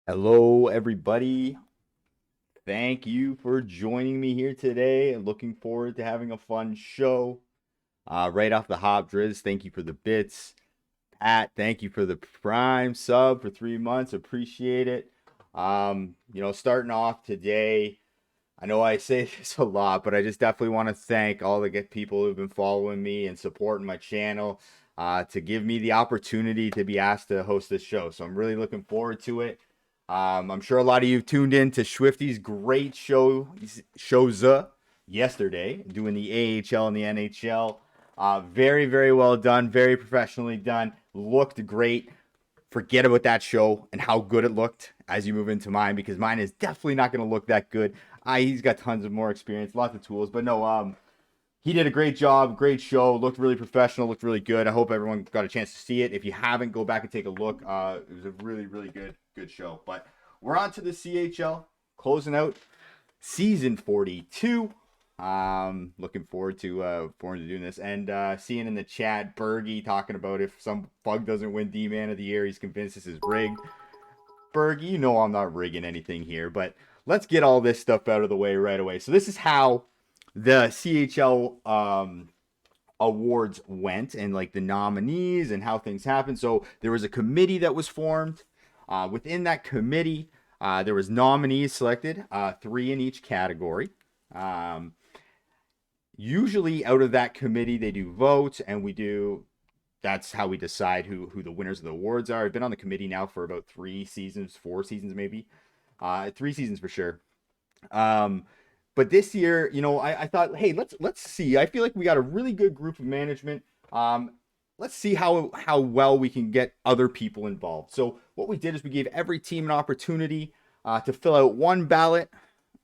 Hello, everybody. Thank you for joining me here today. Looking forward to having a fun show. Right off the hop, Driz, thank you for the bits. Pat, thank you for the prime sub for 3 months. Appreciate it. Starting off today, I know I say this a lot, but I just definitely want to thank all the good people who've been following me and supporting my channel to give me the opportunity to be asked to host this show. So I'm really looking forward to it. I'm sure a lot of you tuned in to Swifty's great shows yesterday, doing the AHL and the NHL. Very, very well done, very professionally done. Looked great. Forget about that show and how good it looked as you move into mine, because mine is definitely not going to look that good. He's got tons of more experience, lots of tools, but no, he did a great job, great show, looked really professional, looked really good. I hope everyone got a chance to see it. If you haven't, go back and take a look. It was a really, really good show. But we're on to the CHL, closing out season 42. Looking forward to doing this and seeing in the chat Bergie talking about if some bug doesn't win D-Man of the Year, he's convinced this is rigged. Bergie, you know I'm not rigging anything here, but let's get all this stuff out of the way right away. So this is how the CHL awards went, and like the nominees and how things happened. So there was a committee that was formed. Within that committee, there was nominees selected, 3 in each category. Usually out of that committee, they do votes, and that's how we decide who the winners of the awards are. I've been on the committee now for about 3 seasons, 4 seasons maybe. 3 seasons for sure. But this year, I thought, hey, let's see. I feel like we got a really good group of management. Let's see how well we can get other people involved. So what we did is we gave every team an opportunity to fill out one ballot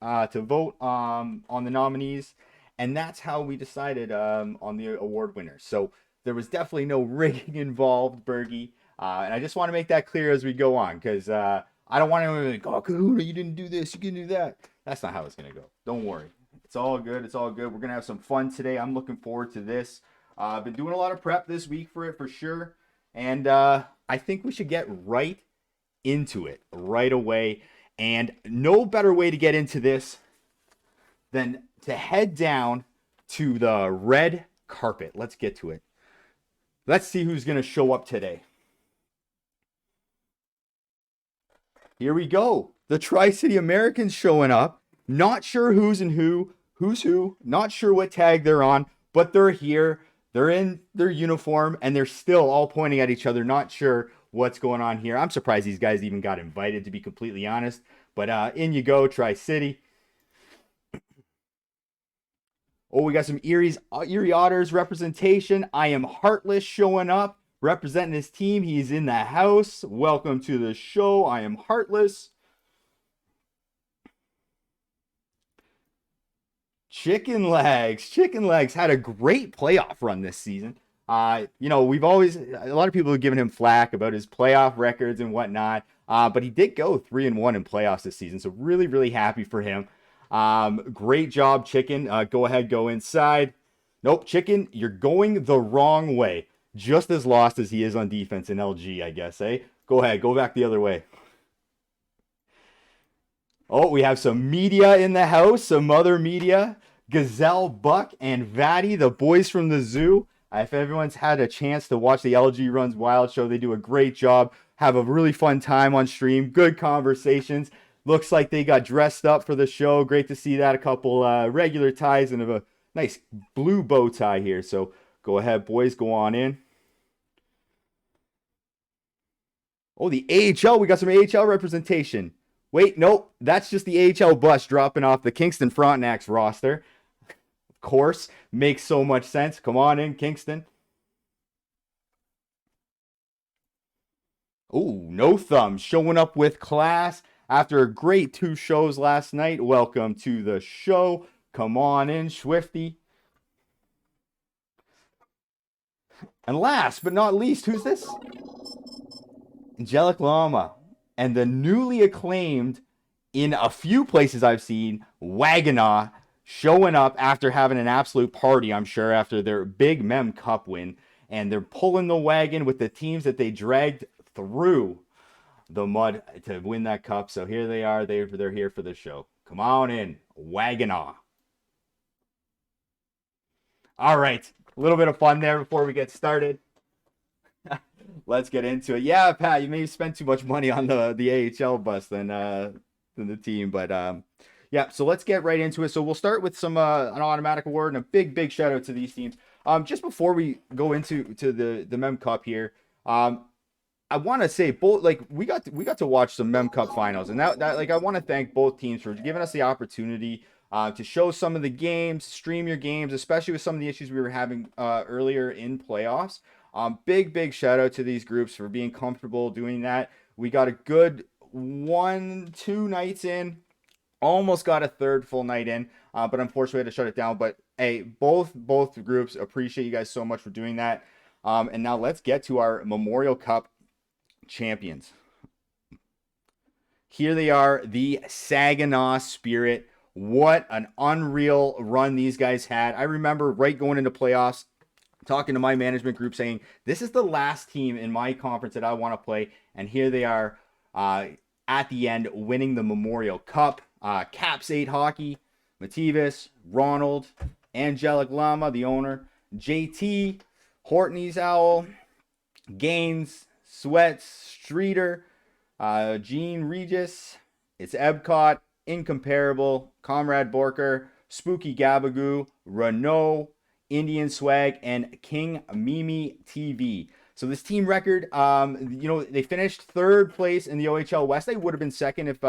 to vote on the nominees, and that's how we decided on the award winners. So there was definitely no rigging involved, Bergie, and I just want to make that clear as we go on, because I don't want anyone to be like, oh, Kahuna, you didn't do this, you didn't do that. That's not how it's gonna go. Don't worry. It's all good. It's all good. We're gonna have some fun today. I'm looking forward to this. I've been doing a lot of prep this week for it for sure, and I think we should get right into it right away. And no better way to get into this than to head down to the red carpet. Let's get to it. Let's see who's gonna show up today. Here we go. The Tri-City Americans showing up. Not sure who's who. Not sure what tag they're on, but they're here. They're in their uniform, and they're still all pointing at each other, not sure what's going on here. I'm surprised these guys even got invited, to be completely honest. But in you go, Tri-City. Oh, we got some Erie Otters representation. I am Heartless showing up, representing his team. He's in the house. Welcome to the show. I am Heartless. Chicken Legs had a great playoff run this season. We've always a lot of people have given him flack about his playoff records and whatnot. But he did go 3-1 in playoffs this season, so really, really happy for him. Great job, Chicken. Go ahead, go inside. Nope, Chicken, you're going the wrong way. Just as lost as he is on defense in LG, I guess, eh? Go ahead, go back the other way. Oh, we have some media in the house, some other media. Gazelle, Buck, and Vatty, the boys from the zoo. If everyone's had a chance to watch the LG Runs Wild show, they do a great job. Have a really fun time on stream. Good conversations. Looks like they got dressed up for the show. Great to see that. A couple regular ties and a nice blue bow tie here. So go ahead, boys. Go on in. Oh, the AHL. We got some AHL representation. Wait, nope. That's just the AHL bus dropping off the Kingston Frontenac's roster. Of course. Makes so much sense. Come on in, Kingston. Oh, no thumbs. Showing up with class after a great 2 shows last night. Welcome to the show. Come on in, Swifty. And last but not least, who's this? Angelic Llama. And the newly acclaimed, in a few places I've seen, Waganaw showing up after having an absolute party, I'm sure, after their big Mem Cup win. And they're pulling the wagon with the teams that they dragged through. the mud to win that cup. So here they are. They're here for the show. Come on in, Waganaw. All right, a little bit of fun there before we get started. Let's get into it. Yeah, Pat, you may have spent too much money on the AHL bus than the team, but yeah. So let's get right into it. So we'll start with some an automatic award and a big shout out to these teams. Just before we go into the Mem Cup here, I want to say both, like we got to watch some Mem Cup finals, and that like I want to thank both teams for giving us the opportunity to show some of the games, stream your games, especially with some of the issues we were having earlier in playoffs. Big shout out to these groups for being comfortable doing that. We got a good 2 nights in, almost got a third full night in, but unfortunately we had to shut it down. But hey, both groups appreciate you guys so much for doing that. And now let's get to our Memorial Cup champions. Here they are, the Saginaw Spirit. What an unreal run these guys had. I remember right going into playoffs, talking to my management group saying, this is the last team in my conference that I want to play. And here they are at the end winning the Memorial Cup. Caps 8 Hockey, Mativis, Ronald, Angelic Lama, the owner, JT, Hortney's Owl, Gaines, Sweats, Streeter, Gene Regis, it's Ebcott, Incomparable, Comrade Borker, Spooky Gabagoo, Renault, Indian Swag, and King Mimi TV. So this team record, they finished third place in the OHL West. They would have been second if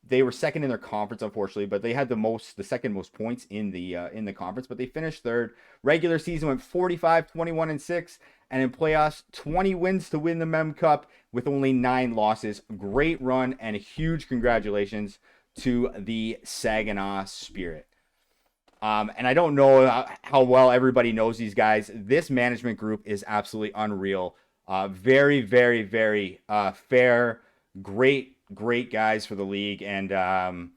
they were second in their conference, unfortunately, but they had the second most points in the conference. But they finished third. Regular season went 45, 21, and 6, and in playoffs, 20 wins to win the Mem Cup with only 9 losses. Great run, and a huge congratulations to the Saginaw Spirit. And I don't know how well everybody knows these guys. This management group is absolutely unreal. Very fair, great guys for the league, and I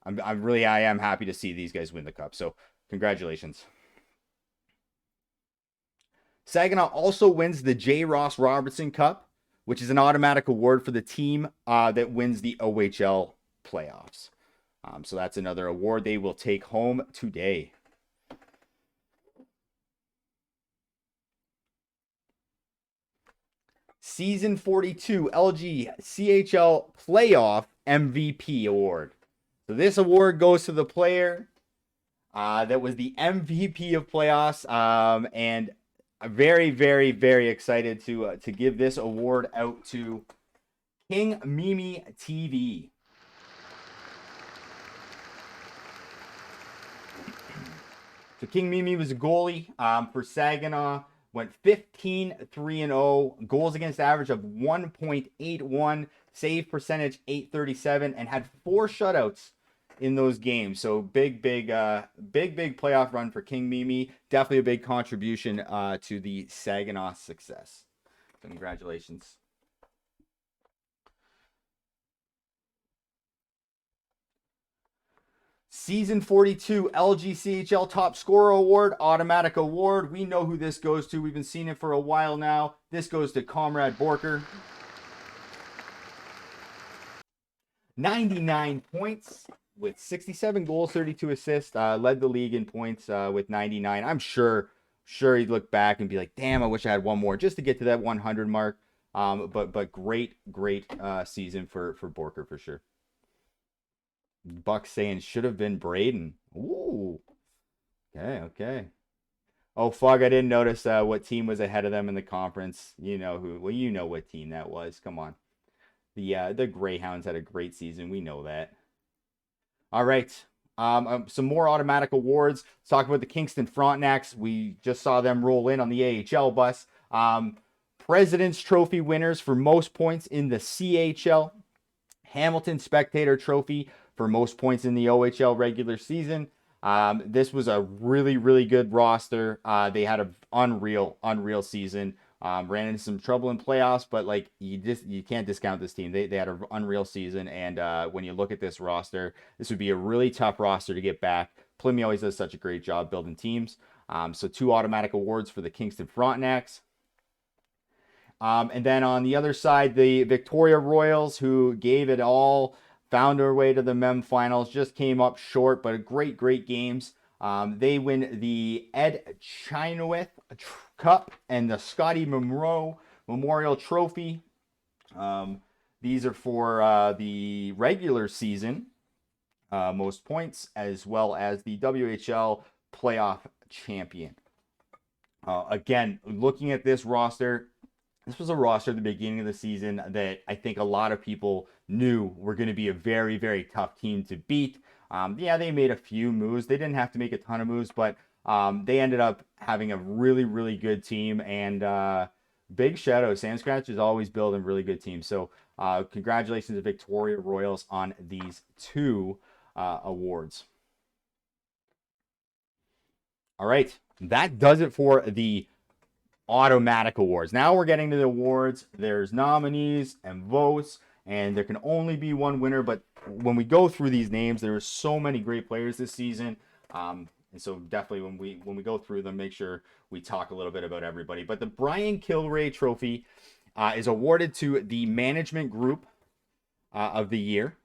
am happy to see these guys win the cup. So congratulations. Saginaw also wins the J. Ross Robertson Cup, which is an automatic award for the team that wins the OHL playoffs. So that's another award they will take home today. Season 42 LGCHL Playoff MVP Award. So this award goes to the player that was the MVP of playoffs, and I'm very excited to give this award out to King Mimi TV. So King Mimi was a goalie for Saginaw. Went 15-3-0, goals against average of 1.81, save percentage 837, and had 4 shutouts in those games. So big playoff run for King Mimi. Definitely a big contribution to the Saginaw success. Congratulations. Season 42 LGCHL Top Scorer Award, automatic award. We know who this goes to. We've been seeing it for a while now. This goes to Comrade Borker. 99 points with 67 goals, 32 assists. Led the league in points with 99. I'm sure he'd look back and be like, damn, I wish I had one more just to get to that 100 mark. But great season for Borker for sure. Buck saying should have been Braden. Ooh. Okay. Oh, fuck, I didn't notice what team was ahead of them in the conference. You know who. Well, you know what team that was. Come on. The Greyhounds had a great season. We know that. All right. Some more automatic awards. Let's talk about the Kingston Frontenacs. We just saw them roll in on the AHL bus. President's Trophy winners for most points in the CHL. Hamilton Spectator Trophy for most points in the OHL regular season. This was a really good roster. They had an unreal season. Ran into some trouble in playoffs, but like you can't discount this team. They had an unreal season, and when you look at this roster, this would be a really tough roster to get back. Plymouth always does such a great job building teams. So 2 automatic awards for the Kingston Frontenacs. And then on the other side, the Victoria Royals, who gave it all, found their way to the MEM finals, just came up short, but great games. They win the Ed Chenoweth Cup and the Scotty Monroe Memorial Trophy. These are for the regular season most points, as well as the WHL playoff champion. Again, looking at this roster, this was a roster at the beginning of the season that I think a lot of people knew were going to be a very tough team to beat. Yeah, they made a few moves. They didn't have to make a ton of moves, but they ended up having a really good team. And big shout out, Sam Scratch is always building really good teams. So congratulations to Victoria Royals on these two awards. All right, that does it for the automatic awards. Now we're getting to the awards. There's nominees and votes, and there can only be one winner. But when we go through these names, there are so many great players this season. And so definitely when we go through them, make sure we talk a little bit about everybody. But the Brian Kilray Trophy is awarded to the management group of the year.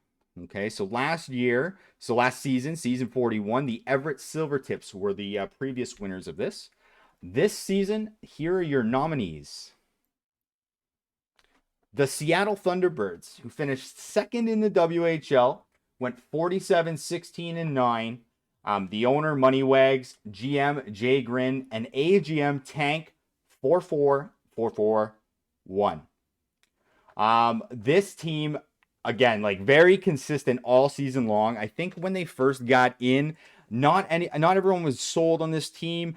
Okay, so last season, season 41, the Everett Silvertips were the previous winners of this. This season, here are your nominees. The Seattle Thunderbirds, who finished second in the WHL, went 47-16-9. The owner, Moneywags, GM, Jay Grin, and AGM Tank, 4-4-4-4-1. This team, again, like very consistent all season long. I think when they first got in, not everyone was sold on this team.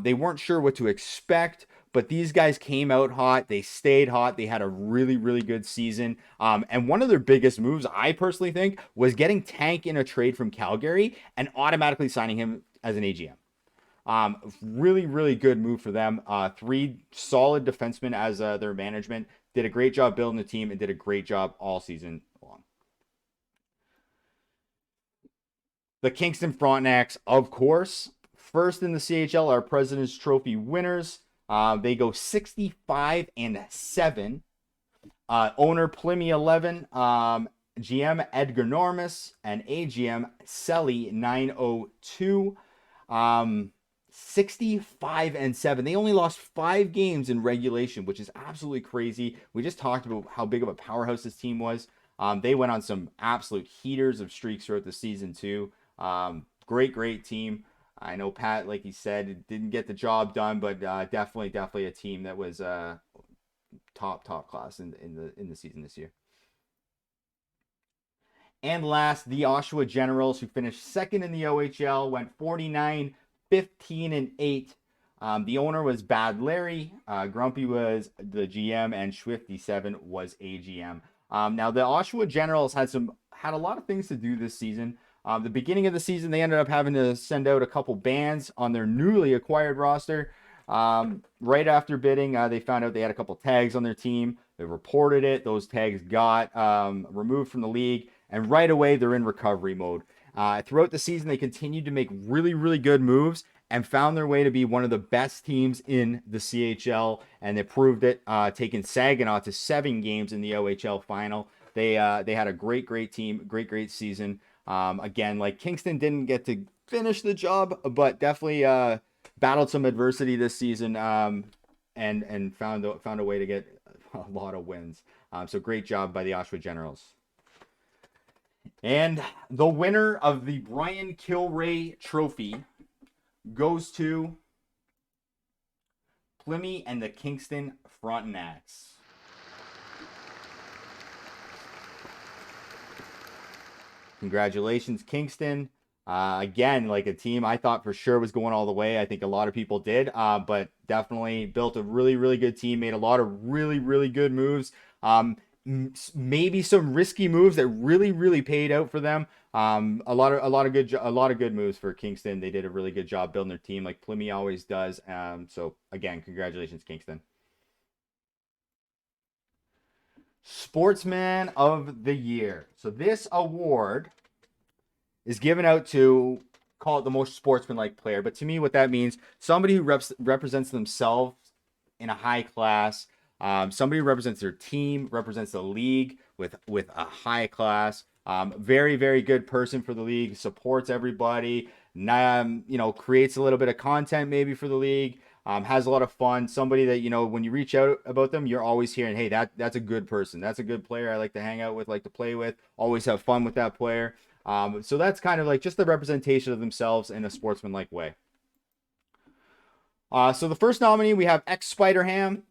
They weren't sure what to expect, but these guys came out hot. They stayed hot. They had a really good season. And one of their biggest moves, I personally think, was getting Tank in a trade from Calgary and automatically signing him as an AGM. Really good move for them. 3 solid defensemen as their management. Did a great job building the team and did a great job all season long. The Kingston Frontenacs, of course, first in the CHL, our President's Trophy winners. They go 65-7. Owner Plymmy 11, GM Edgar Normus, and AGM Selly 902. 65-7. They only lost 5 games in regulation, which is absolutely crazy. We just talked about how big of a powerhouse this team was. They went on some absolute heaters of streaks throughout the season too. Great team. I know Pat, like he said, didn't get the job done, but definitely a team that was top class in the season this year. And last, the Oshawa Generals, who finished second in the OHL, went 49-15-8. The owner was Bad Larry. Grumpy was the GM, and Swifty7 was AGM. Now the Oshawa Generals had a lot of things to do this season. The beginning of the season, they ended up having to send out a couple bans on their newly acquired roster. Right after bidding, they found out they had a couple tags on their team. They reported it. Those tags got removed from the league, and right away they're in recovery mode. Throughout the season, they continued to make really good moves and found their way to be one of the best teams in the CHL, and they proved it, taking Saginaw to 7 games in the OHL final. They had a great team, great season. Again, like Kingston didn't get to finish the job, but definitely battled some adversity this season, and found a way to get a lot of wins. So great job by the Oshawa Generals. And the winner of the Brian Kilray Trophy goes to Plymmy and the Kingston Frontenacs. Congratulations, Kingston. Again, like a team I thought for sure was going all the way. I think a lot of people did, but definitely built a really good team, made a lot of really good moves. Maybe some risky moves that really paid out for them. A lot of good moves for Kingston. They did a really good job building their team, like Plymmy always does. So again, congratulations, Kingston. Sportsman of the Year. So this award is given out to, call it the most sportsmanlike player, but to me what that means, somebody who represents themselves in a high class, Somebody who represents their team, represents the league with a high class. Very, very good person for the league, supports everybody, creates a little bit of content maybe for the league, has a lot of fun. Somebody that, when you reach out about them, you're always hearing, hey, that's a good person. That's a good player I like to hang out with, like to play with, always have fun with that player. So that's kind of like just the representation of themselves in a sportsmanlike way. So the first nominee, we have X Spider-Ham.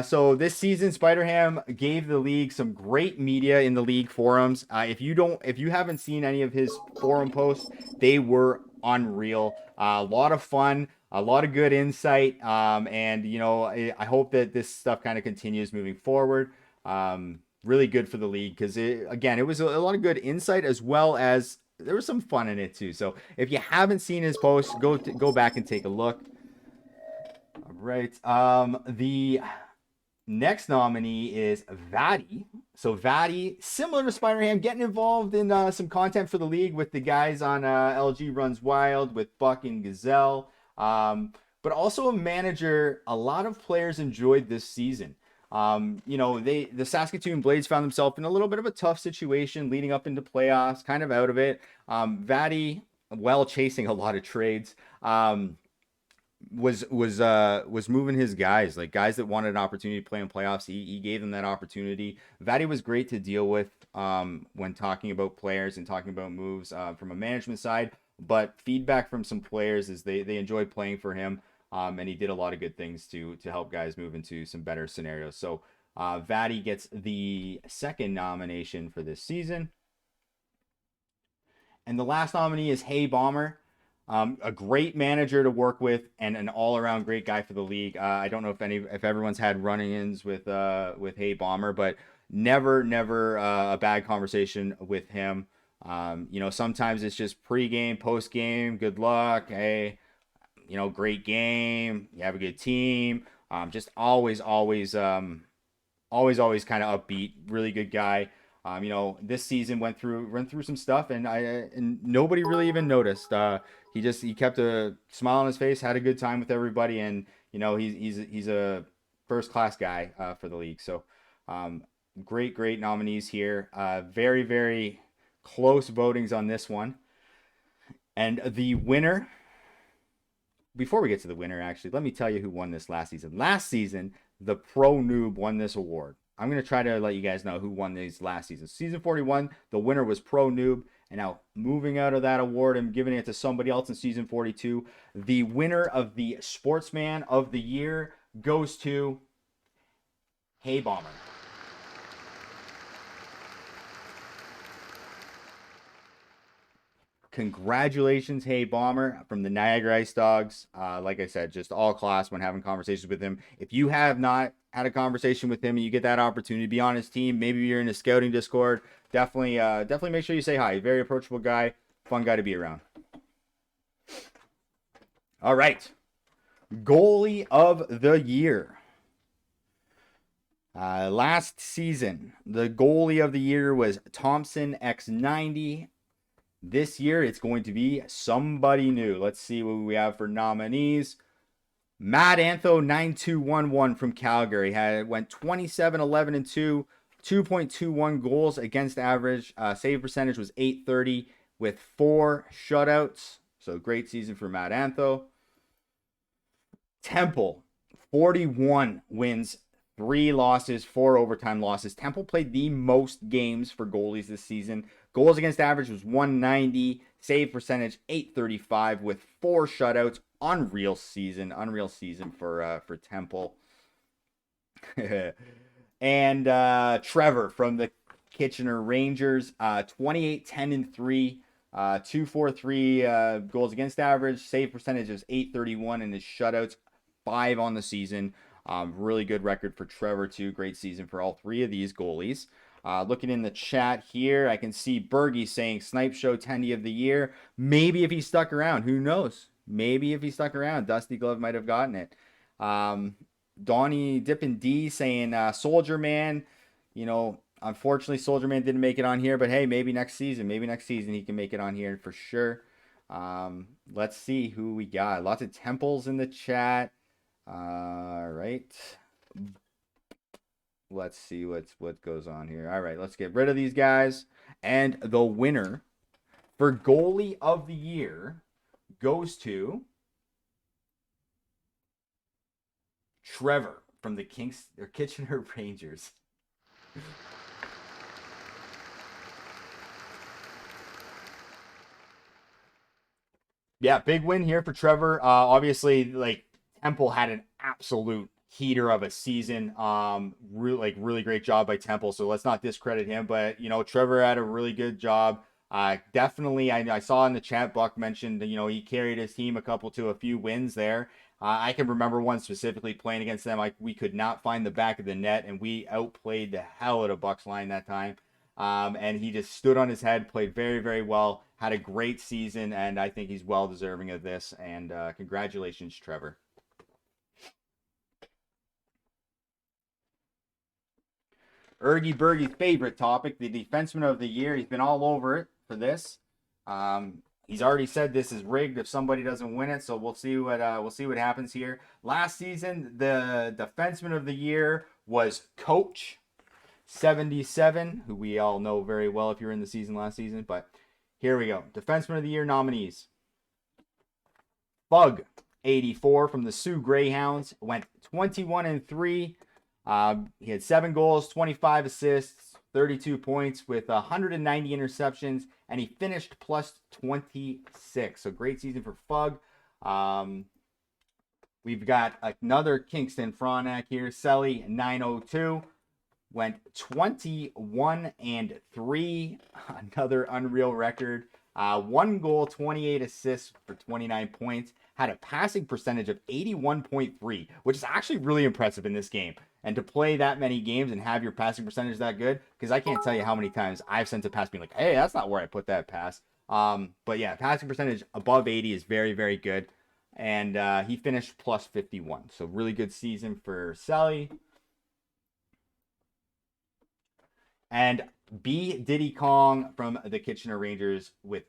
So this season, Spider-Ham gave the league some great media in the league forums. If you haven't seen any of his forum posts, they were unreal. A lot of fun, a lot of good insight, and I hope that this stuff kind of continues moving forward. Really good for the league because it was a lot of good insight as well as there was some fun in it too. So if you haven't seen his posts, go back and take a look. All right. The next nominee is Vadi. So Vadi, similar to Spider-Ham, getting involved in some content for the league with the guys on LG Runs Wild with Buck and Gazelle. But also a manager a lot of players enjoyed this season. The Saskatoon Blades found themselves in a little bit of a tough situation leading up into playoffs, kind of out of it. Vadi, well, chasing a lot of trades. Was moving his guys, like guys that wanted an opportunity to play in playoffs. He gave them that opportunity. Vadi was great to deal with when talking about players and talking about moves from a management side. But feedback from some players is they enjoyed playing for him, and he did a lot of good things to help guys move into some better scenarios. So Vadi gets the second nomination for this season. And the last nominee is Hey Bomber. A great manager to work with and an all-around great guy for the league. I don't know if everyone's had run-ins with Hey Bomber, but never a bad conversation with him. Sometimes it's just pre-game, post-game, good luck. Hey, great game. You have a good team. Just always kind of upbeat, really good guy. This season went through some stuff, and nobody really even noticed. He kept a smile on his face, had a good time with everybody, and he's a first class guy for the league. So great nominees here. Very, very close votings on this one, and the winner. Before we get to the winner, actually, let me tell you who won this last season. Last season, the Pro Noob won this award. I'm going to try to let you guys know who won these last season. Season 41, the winner was Pro Noob. And now moving out of that award and giving it to somebody else in season 42, the winner of the Sportsman of the Year goes to Hey Bomber. Congratulations, Hey Bomber, from the Niagara Ice Dogs. Like I said, just all class when having conversations with him. If you have not had a conversation with him and you get that opportunity to be on his team, maybe you're in a scouting Discord, definitely make sure you say hi. Very approachable guy, fun guy to be around. All right. Goalie of the year. Last season, the goalie of the year was Thompson X90. This year, it's going to be somebody new. Let's see what we have for nominees. Matt Antho 9211 from Calgary went 27-11-2, 2.21 goals against average. Save percentage was .830 with 4 shutouts. So great season for Matt Antho. Temple 41 wins, 3 losses, 4 overtime losses. Temple played the most games for goalies this season. Goals against average was .190. Save percentage .835 with 4 shutouts. Unreal season for Temple. And Trevor from the Kitchener Rangers, 28-10-3, 243 goals against average. Save percentage is .831, and his shutouts 5 on the season. Really good record for Trevor too. Great season for all 3 of these goalies. Looking in the chat here, I can see Bergie saying Snipe Show Tendy of the Year. Maybe if he stuck around, who knows? Maybe if he stuck around, Dusty Glove might have gotten it. Donnie Dippin' D saying Soldier Man. Unfortunately, Soldier Man didn't make it on here, but hey, maybe next season he can make it on here for sure. Let's see who we got. Lots of Temples in the chat. All right. let's see what goes on here. All right, let's get rid of these guys. And the winner for goalie of the year goes to Trevor from the Kitchener Rangers. Yeah, big win here for Trevor. Obviously, like Temple had an absolute heater of a season. Really great job by Temple. So let's not discredit him. But Trevor had a really good job. Definitely, I saw in the chat Buck mentioned he carried his team a few wins there. I can remember one specifically playing against them. We could not find the back of the net, and we outplayed the hell out of Buck's line that time. And he just stood on his head, played very, very well, had a great season, and I think he's well deserving of this. And congratulations, Trevor. Ergy Bergy's favorite topic, the defenseman of the year. He's been all over it for this. He's already said this is rigged if somebody doesn't win it, so we'll see what happens here. Last season, the defenseman of the year was Coach 77, who we all know very well if you're in the season last season. But here we go. Defenseman of the year nominees. Bug 84 from the Sioux Greyhounds went 21-3. He had 7 goals, 25 assists, 32 points with 190 interceptions, and he finished plus 26. So great season for Fug. We've got another Kingston Frontenac here. Selly 902 went 21-3. Another unreal record. 1 goal, 28 assists for 29 points. Had a passing percentage of 81.3, which is actually really impressive in this game. And to play that many games and have your passing percentage that good, because I can't tell you how many times I've sent a pass being like, hey, that's not where I put that pass. But yeah, passing percentage above 80 is very, very good. And he finished plus 51. So really good season for Sally. And B. Diddy Kong from the Kitchener Rangers with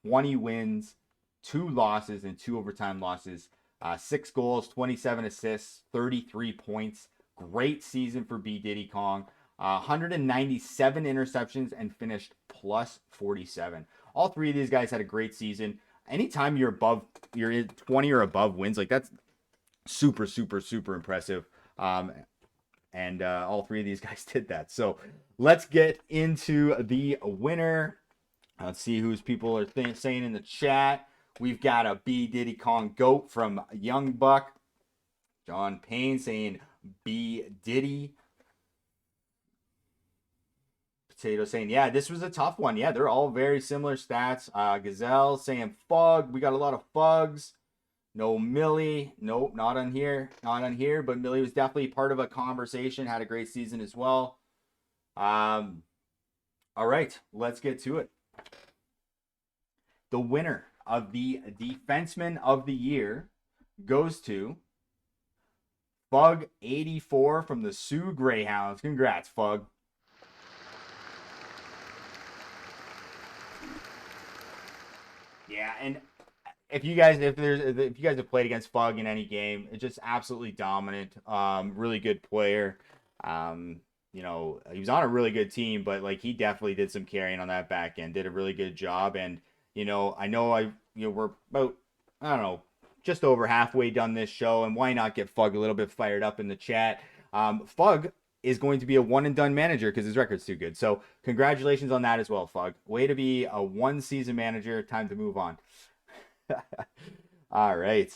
20 wins, 2 losses, and 2 overtime losses. 6 goals, 27 assists, 33 points. Great season for B. Diddy Kong. 197 interceptions and finished plus 47. All 3 of these guys had a great season. Anytime you're in 20 or above wins, like that's super, super, super impressive. And all 3 of these guys did that. So let's get into the winner. Let's see who's people are saying in the chat. We've got a B. Diddy Kong GOAT from Young Buck. John Payne saying B. Diddy. Potato saying, yeah, this was a tough one. Yeah, they're all very similar stats. Gazelle saying Fug. We got a lot of Fugs. No Millie. Nope, not on here. Not on here. But Millie was definitely part of a conversation. Had a great season as well. All right, let's get to it. The winner of the Defenseman of the Year goes to Fug 84 from the Sioux Greyhounds. Congrats, Fug. Yeah, and if you guys have played against Fug in any game, it's just absolutely dominant. Really good player. He was on a really good team, but like he definitely did some carrying on that back end. Did a really good job, and we're about, I don't know, just over halfway done this show, and why not get Fug a little bit fired up in the chat? Fug is going to be a one-and-done manager because his record's too good. So congratulations on that as well, Fug. Way to be a one-season manager. Time to move on. All right.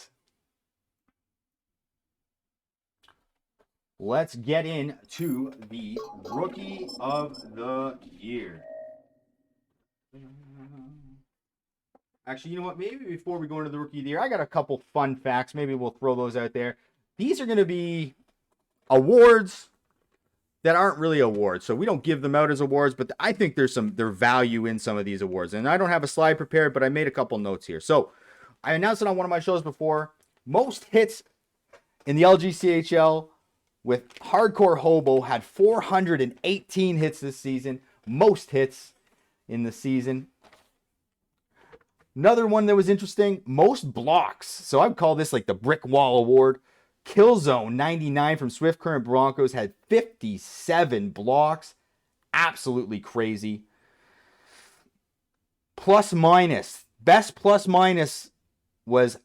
Let's get into the Rookie of the Year. Actually, you know what? Maybe before we go into the Rookie of the Year, I got a couple fun facts. Maybe we'll throw those out there. These are going to be awards that aren't really awards. So we don't give them out as awards, but I think there's value in some of these awards. And I don't have a slide prepared, but I made a couple notes here. So I announced it on one of my shows before. Most hits in the LGCHL with Hardcore Hobo had 418 hits this season. Most hits in the season. Another one that was interesting, most blocks. So I'd call this like the Brick Wall Award. Killzone 99 from Swift Current Broncos had 57 blocks. Absolutely crazy. Plus minus. Best plus minus was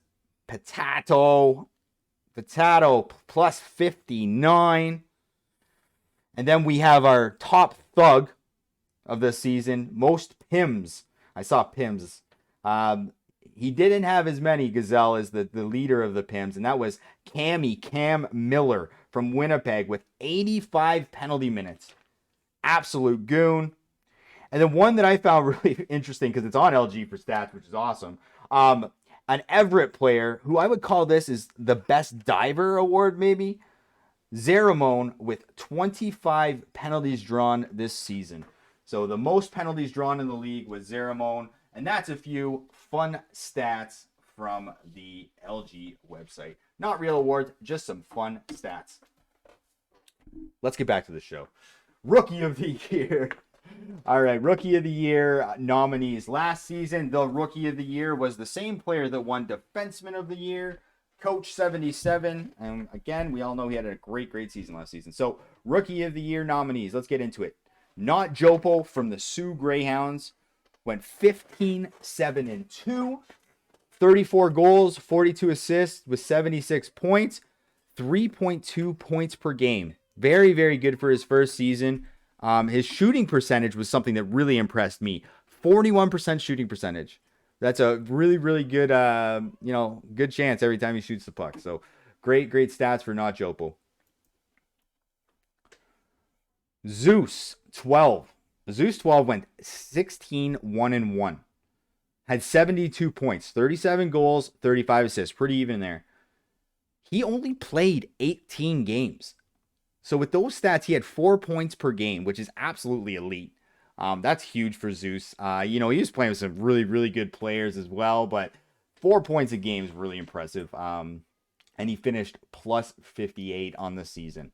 Potato plus 59. And then we have our top thug of the season, most Pims. I saw Pims. He didn't have as many, Gazelle, as the leader of the Pims, and that was Cam Miller from Winnipeg with 85 penalty minutes. Absolute goon. And then one that I found really interesting because it's on LG for stats, which is awesome. An Everett player who I would call this is the best diver award, maybe. Zeramone with 25 penalties drawn this season. So the most penalties drawn in the league was Zeramone. And that's a few fun stats from the LG website. Not real awards, just some fun stats. Let's get back to the show. Rookie of the Year. All right, Rookie of the Year nominees. Last season, the Rookie of the Year was the same player that won Defenseman of the Year, Coach 77. And again, we all know he had a great season last season. So, Rookie of the Year nominees. Let's get into it. Not Jopo from the Sioux Greyhounds. Went 15-7-2. 34 goals, 42 assists with 76 points. 3.2 points per game. Very good for his first season. His shooting percentage was something that really impressed me. 41% shooting percentage. That's a really good, good chance every time he shoots the puck. So great stats for Not Jopo. Zeus 12 went 16-1-1. Had 72 points, 37 goals, 35 assists. Pretty even there. He only played 18 games. So with those stats, he had 4 points per game, which is absolutely elite. That's huge for Zeus. He was playing with some really good players as well, but 4 points a game is really impressive. And he finished plus 58 on the season.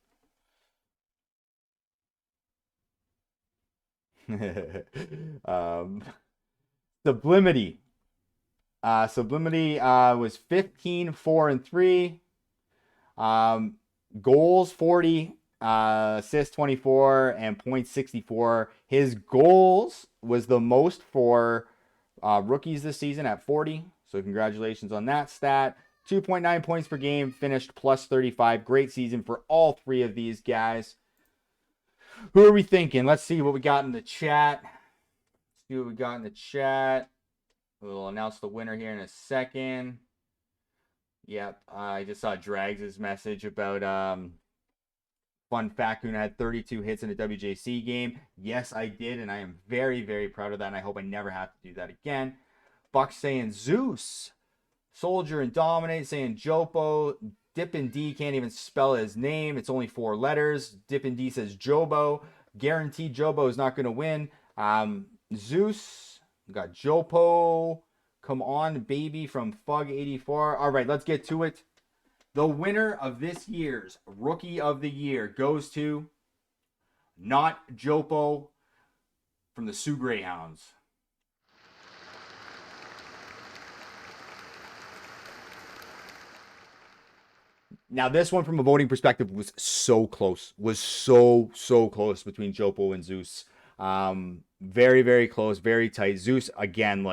Sublimity. Sublimity was 15-4-3. Goals 40, assists 24, and points 64. His goals was the most for rookies this season at 40. So congratulations on that stat. 2.9 points per game, finished plus 35. Great season for all three of these guys. Who are we thinking? Let's see what we got in the chat. We'll announce the winner here in a second. Yep, I just saw Drags' message about fun fact, Kahuna had 32 hits in a WJC game. Yes, I did, and I am very proud of that, and I hope I never have to do that again. Buck saying Zeus. Soldier and Dominate saying Jopo. Dippin' D can't even spell his name. It's only 4 letters. Dippin' D says Jobo. Guaranteed Jobo is not going to win. Zeus. We got Jopo. Come on, baby, from Fug84. All right, let's get to it. The winner of this year's Rookie of the Year goes to Not Jopo from the Sioux Greyhounds. Now, this one from a voting perspective was so close. Was so close between Jopo and Zeus. Very close, very tight. Zeus, again,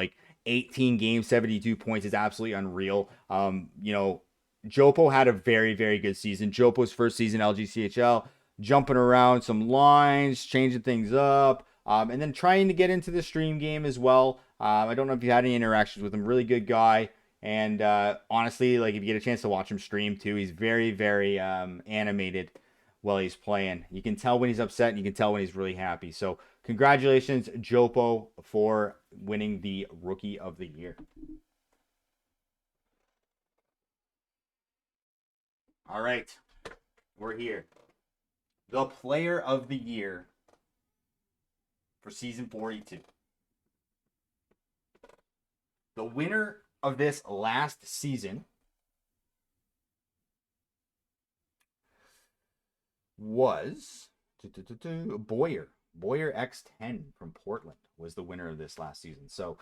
18 games, 72 points is absolutely unreal. Jopo had a very good season. Jopo's first season LGCHL, jumping around some lines, changing things up, and then trying to get into the stream game as well. I don't know if you had any interactions with him. Really good guy. And honestly, if you get a chance to watch him stream too, he's very animated while he's playing. You can tell when he's upset and you can tell when he's really happy. So congratulations, Jopo, for winning the Rookie of the Year. All right, we're here. The Player of the Year for Season 42. The winner of this last season was Boyer. Boyer X10 from Portland was the winner of this last season. So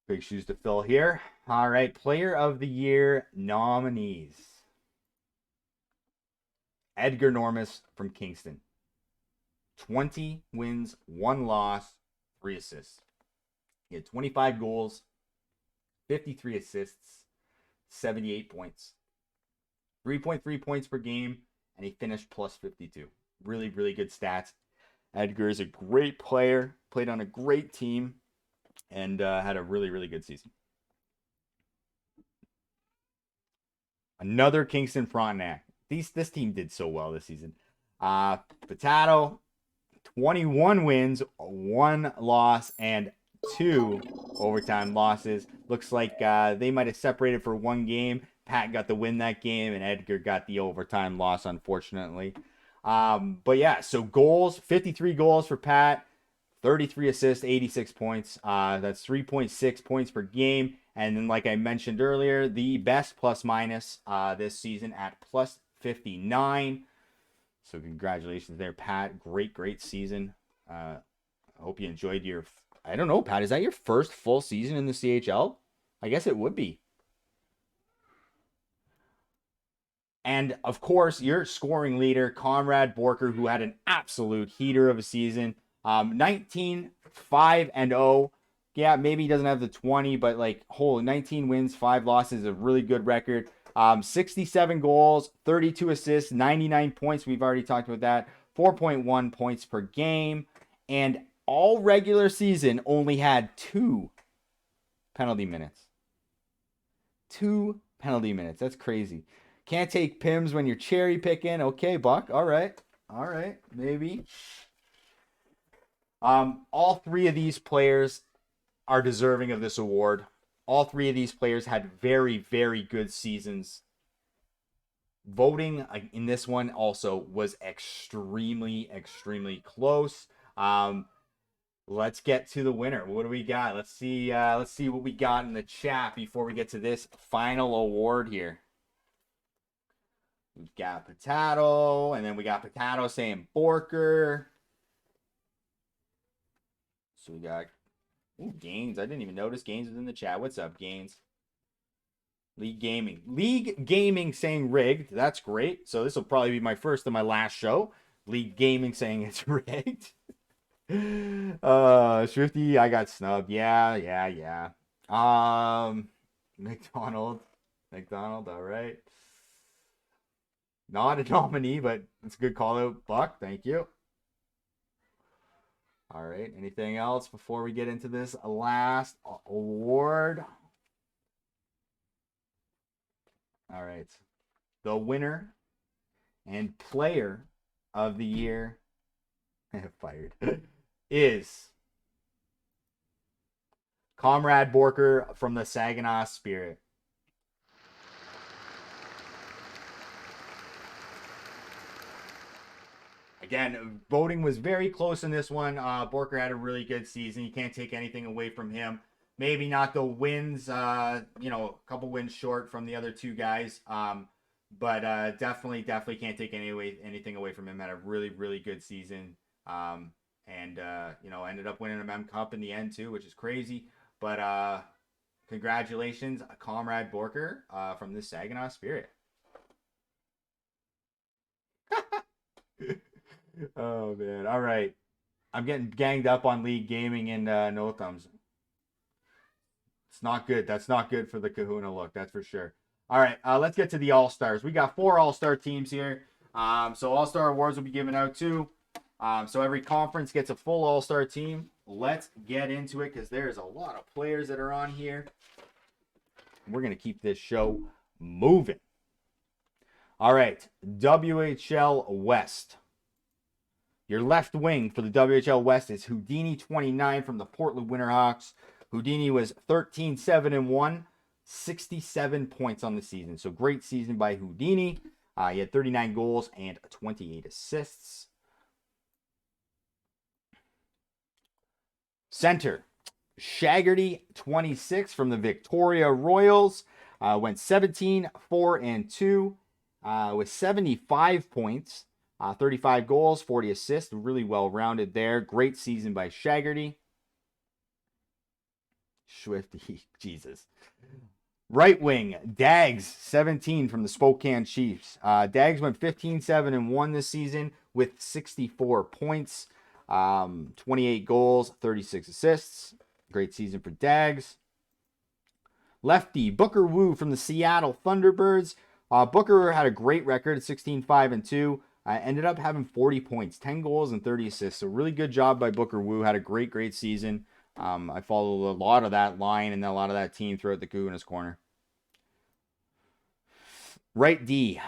big shoes to fill here. All right, Player of the Year nominees. Edgar Normus from Kingston. 20 wins, 1 loss, 3 assists. He had 25 goals, 53 assists, 78 points. 3.3 points per game, and he finished plus 52. Really, really good stats. Edgar is a great player, played on a great team, and had a really, really good season. Another Kingston Frontenac. This team did so well this season. Potato, 21 wins, 1 loss, and 2 overtime losses. Looks like they might have separated for 1 game. Pat got the win that game, and Edgar got the overtime loss, unfortunately. But yeah, so goals, 53 goals for Pat, 33 assists, 86 points. That's 3.6 points per game. And then, like I mentioned earlier, the best plus minus this season at plus 59. So congratulations there, Pat. Great season. I hope you enjoyed your... I don't know, Pat, is that your first full season in the CHL? I guess it would be. And, of course, your scoring leader, Conrad Borker, who had an absolute heater of a season. 19, 5-0. Yeah, maybe he doesn't have the 20, but, 19 wins, 5 losses, a really good record. 67 goals, 32 assists, 99 points. We've already talked about that. 4.1 points per game. And all regular season only had 2 penalty minutes. 2 penalty minutes. That's crazy. Can't take Pims when you're cherry picking. Okay, Buck. All right. Maybe. All 3 of these players are deserving of this award. All 3 of these players had very, very good seasons. Voting in this one also was extremely, extremely close. Let's get to the winner. What do we got? Let's see what we got in the chat before we get to this final award here. We've got Potato, and then we got Potato saying Borker. So we got Gaines. I didn't even notice Gaines was in the chat. What's up, Gaines? League Gaming saying rigged. That's great. So this will probably be my first and my last show. League Gaming saying it's rigged. Swifty, I got snubbed. Yeah. McDonald, all right. Not a nominee, but it's a good call out, Buck. Thank you. All right. Anything else before we get into this last award? All right. The winner and player of the year fired is Comrade Borker from the Saginaw Spirit. Again, voting was very close in this one. Borker had a really good season. You can't take anything away from him. Maybe not the wins, a couple wins short from the other 2 guys. But definitely can't take anything away from him. Had a really, really good season. And ended up winning a Mem Cup in the end too, which is crazy. But congratulations, Comrade Borker from the Saginaw Spirit. Oh man! All right, I'm getting ganged up on League Gaming and no thumbs. It's not good. That's not good for the Kahuna look. That's for sure. All right, let's get to the All-Stars. We got 4 All-Star teams here. So All-Star awards will be given out too. So every conference gets a full All-Star team. Let's get into it because there's a lot of players that are on here. We're going to keep this show moving. All right, WHL West. Your left wing for the WHL West is Houdini 29 from the Portland Winterhawks. Houdini was 13-7-1, 67 points on the season. So great season by Houdini. He had 39 goals and 28 assists. Center, Shaggerty 26 from the Victoria Royals. Went 17-4-2 with 75 points. 35 goals, 40 assists. Really well-rounded there. Great season by Shaggerty. Swifty, Jesus. Right wing, Dags, 17 from the Spokane Chiefs. Dags went 15-7-1 this season with 64 points, 28 goals, 36 assists. Great season for Dags. Lefty, Booker Woo from the Seattle Thunderbirds. Booker had a great record, 16-5-2. Ended up having 40 points, 10 goals, and 30 assists. So really good job by Booker Woo. Had a great season. I follow a lot of that line and a lot of that team throughout the KAHUNA'S corner. Right D,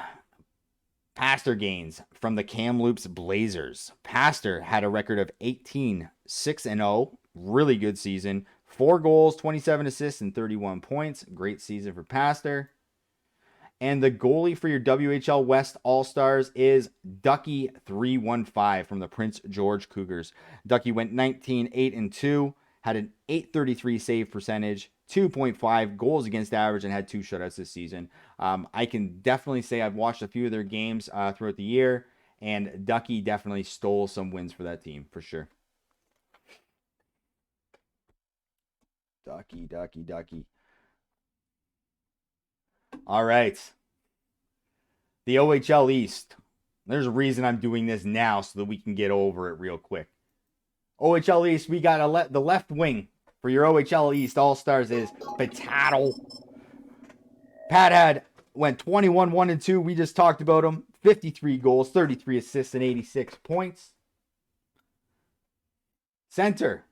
Pastor Gaines from the Kamloops Blazers. Pastor had a record of 18-6-0. Really good season. 4 goals, 27 assists, and 31 points. Great season for Pastor. And the goalie for your WHL West All-Stars is Ducky 315 from the Prince George Cougars. Ducky went 19-8-2, had an .833 save percentage, 2.5 goals against average, and had 2 shutouts this season. I can definitely say I've watched a few of their games throughout the year, and Ducky definitely stole some wins for that team, for sure. Ducky. All right. The OHL East. There's a reason I'm doing this now so that we can get over it real quick. OHL East, we got the left wing for your OHL East All-Stars is Patato. Pat went 21-1-2. We just talked about him. 53 goals, 33 assists, and 86 points. Center,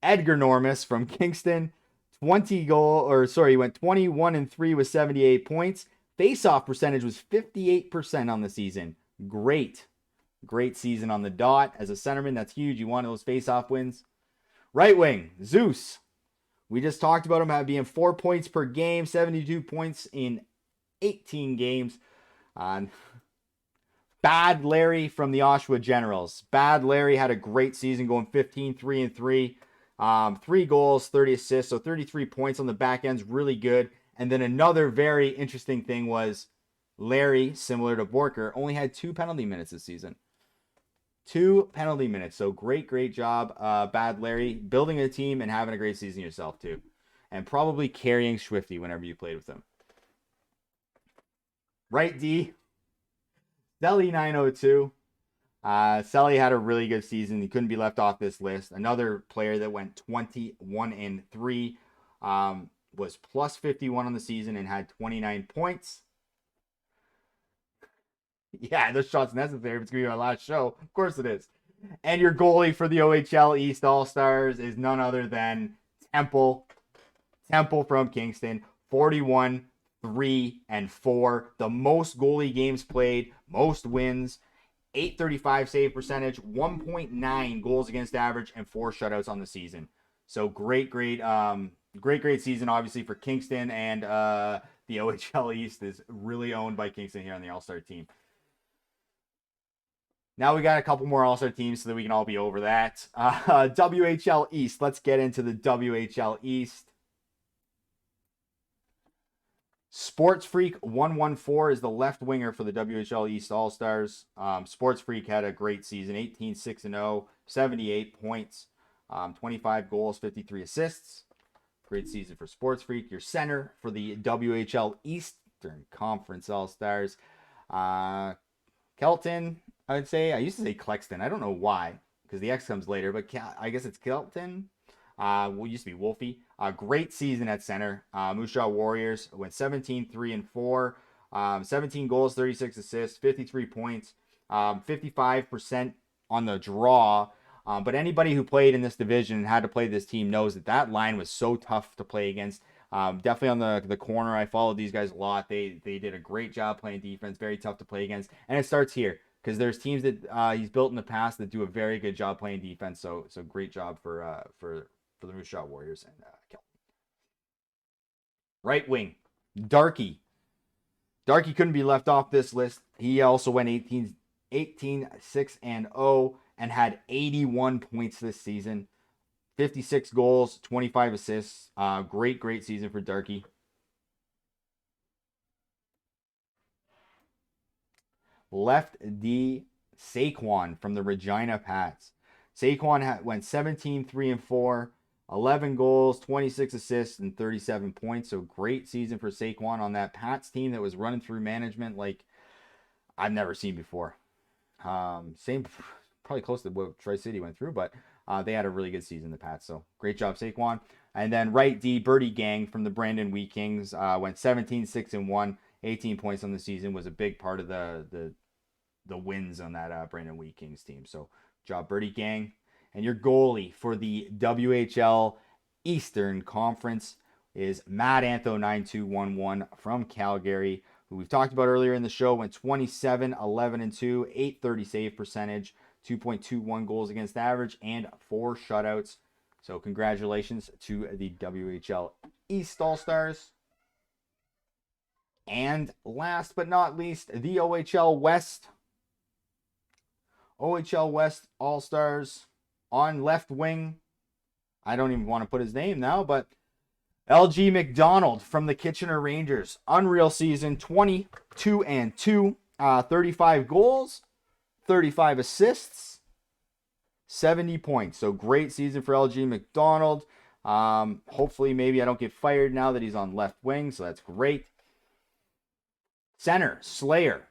Edgar Normus from Kingston. He went 21-3 with 78 points. Face-off percentage was 58% on the season. Great season on the dot. As a centerman, that's huge. You want those face-off wins. Right wing, Zeus. We just talked about him being 4 points per game, 72 points in 18 games. Bad Larry from the Oshawa Generals. Bad Larry had a great season going 15-3-3. 3 goals, 30 assists, so 33 points on the back end's really good. And then another very interesting thing was Larry, similar to Borker, only had 2 penalty minutes this season. 2 penalty minutes. So great job, Bad Larry, building a team and having a great season yourself too. And probably carrying Swifty whenever you played with him. Right D, Selly 902. Selly had a really good season. He couldn't be left off this list. Another player that went 21-3. Was plus 51 on the season and had 29 points. Yeah, those shots necessary if it's going to be our last show. Of course it is. And your goalie for the OHL East All-Stars is none other than Temple. Temple from Kingston. 41-3-4. The most goalie games played. Most wins. .835 save percentage. 1.9 goals against average. And 4 shutouts on the season. So great season, obviously, for Kingston, and the OHL East is really owned by Kingston here on the All-Star team. Now we got a couple more All-Star teams so that we can all be over that. WHL East. Let's get into the WHL East. Sports Freak 114 is the left winger for the WHL East All-Stars. Sports Freak had a great season, 18-6-0, 78 points, 25 goals, 53 assists. Great season for Sports Freak. Your center for the WHL Eastern Conference All-Stars. Kelton, I would say. I used to say Clexton. I don't know why, because the X comes later, but I guess it's Kelton. Used to be Wolfie. Great season at center. Moose Jaw Warriors went 17-3-4. 17 goals, 36 assists, 53 points, 55% on the draw. But anybody who played in this division and had to play this team knows that line was so tough to play against. Definitely on the corner. I followed these guys a lot. They did a great job playing defense. Very tough to play against. And it starts here because there's teams that he's built in the past that do a very good job playing defense. So great job for the Moose Jaw Warriors and Kelton. Right wing, Darky. Darky couldn't be left off this list. He also went 18-6-0 and had 81 points this season. 56 goals, 25 assists. Great season for Darky. Left D, Saquon from the Regina Pats. Saquon went 17-3-4. 11 goals, 26 assists, and 37 points. So great season for Saquon on that Pats team that was running through management like I've never seen before. Same, probably close to what Tri-City went through, but they had a really good season, the Pats. So great job, Saquon. And then right D, Birdie Gang from the Brandon Wheat Kings went 17-6-1, 18 points on the season. Was a big part of the wins on that Brandon Wheat Kings team. So job, Birdie Gang. And your goalie for the WHL Eastern Conference is Matt Antho 9211 from Calgary, who we've talked about earlier in the show, went 27, 11, and 2, 830 save percentage, 2.21 goals against average, and 4 shutouts. So congratulations to the WHL East All-Stars. And last but not least, the OHL West. OHL West All-Stars on left wing. I don't even want to put his name now, but LG McDonald from the Kitchener Rangers. Unreal season, 22-2, 35 goals, 35 assists, 70 points. So great season for LG McDonald. Hopefully maybe I don't get fired now that he's on left wing, so that's great. Center, Slayer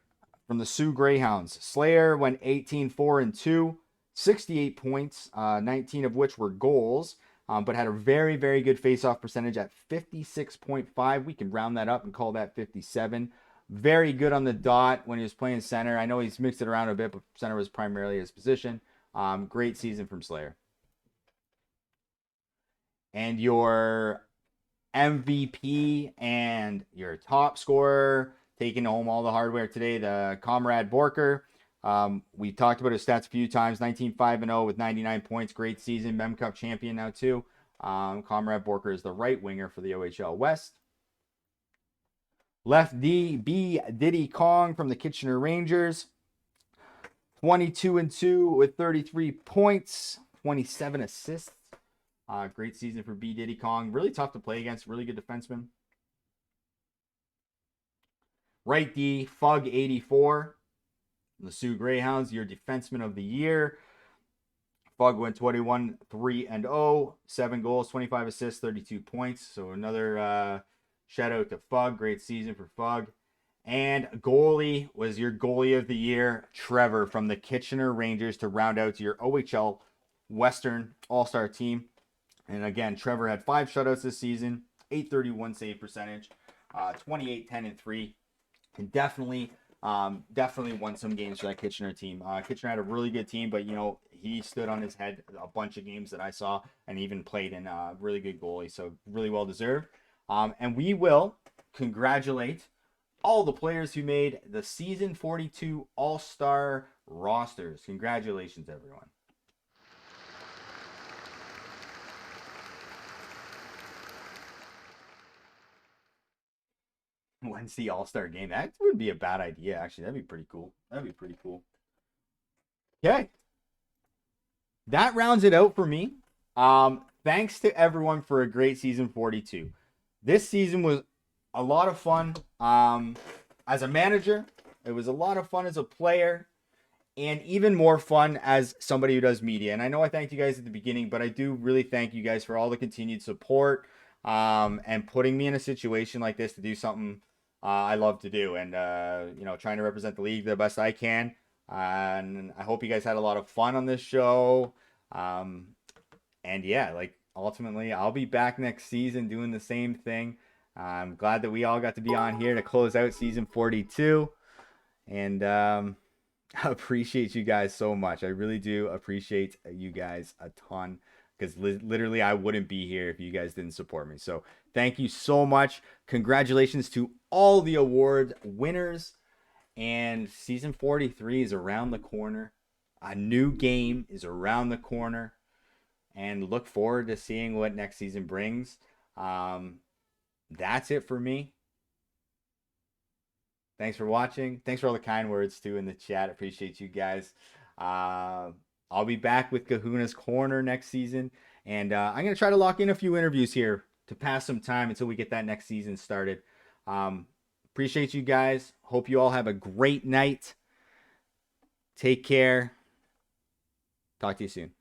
from the Sioux Greyhounds. Slayer went 18-4-2, 68 points, 19 of which were goals, but had a very, very good face-off percentage at 56.5. We can round that up and call that 57. Very good on the dot when he was playing center. I know he's mixed it around a bit, but center was primarily his position. Great season from Slayer. And your MVP and your top scorer, taking home all the hardware today, the Comrade Borker. We talked about his stats a few times. 19-5-0 with 99 points. Great season. Mem Cup champion now too. Comrade Borker is the right winger for the OHL West. Left D, B Diddy Kong from the Kitchener Rangers. 22-2 with 33 points. 27 assists. Great season for B Diddy Kong. Really tough to play against. Really good defenseman. Right D, Fug 84. The Sioux Greyhounds, your defenseman of the year. Fug went 21-3-0, 7 goals, 25 assists, 32 points. So another shout out to Fug. Great season for Fug. And goalie was your goalie of the year, Trevor from the Kitchener Rangers, to round out your OHL Western All-Star team. And again, Trevor had 5 shutouts this season, 831 save percentage, 28-10-3. And definitely won some games for that Kitchener team. Kitchener had a really good team, but he stood on his head a bunch of games that I saw, and even played in really good goalie. So really well deserved. And we will congratulate all the players who made the season 42 All-Star rosters. Congratulations, everyone. When's the All-Star game? That would be a bad idea, actually. That'd be pretty cool. Okay. That rounds it out for me. Thanks to everyone for a great season 42. This season was a lot of fun. As a manager, it was a lot of fun as a player, and even more fun as somebody who does media. And I know I thanked you guys at the beginning, but I do really thank you guys for all the continued support, and putting me in a situation like this to do something I love to do, and trying to represent the league the best I can. And I hope you guys had a lot of fun on this show. And yeah, ultimately, I'll be back next season doing the same thing. I'm glad that we all got to be on here to close out season 42. And I appreciate you guys so much. I really do appreciate you guys a ton, because literally I wouldn't be here if you guys didn't support me. So thank you so much. Congratulations to all the award winners. And season 43 is around the corner. A new game is around the corner. And look forward to seeing what next season brings. That's it for me. Thanks for watching. Thanks for all the kind words too in the chat. Appreciate you guys. I'll be back with Kahuna's Corner next season. And I'm going to try to lock in a few interviews here to pass some time until we get that next season started. Appreciate you guys. Hope you all have a great night. Take care. Talk to you soon.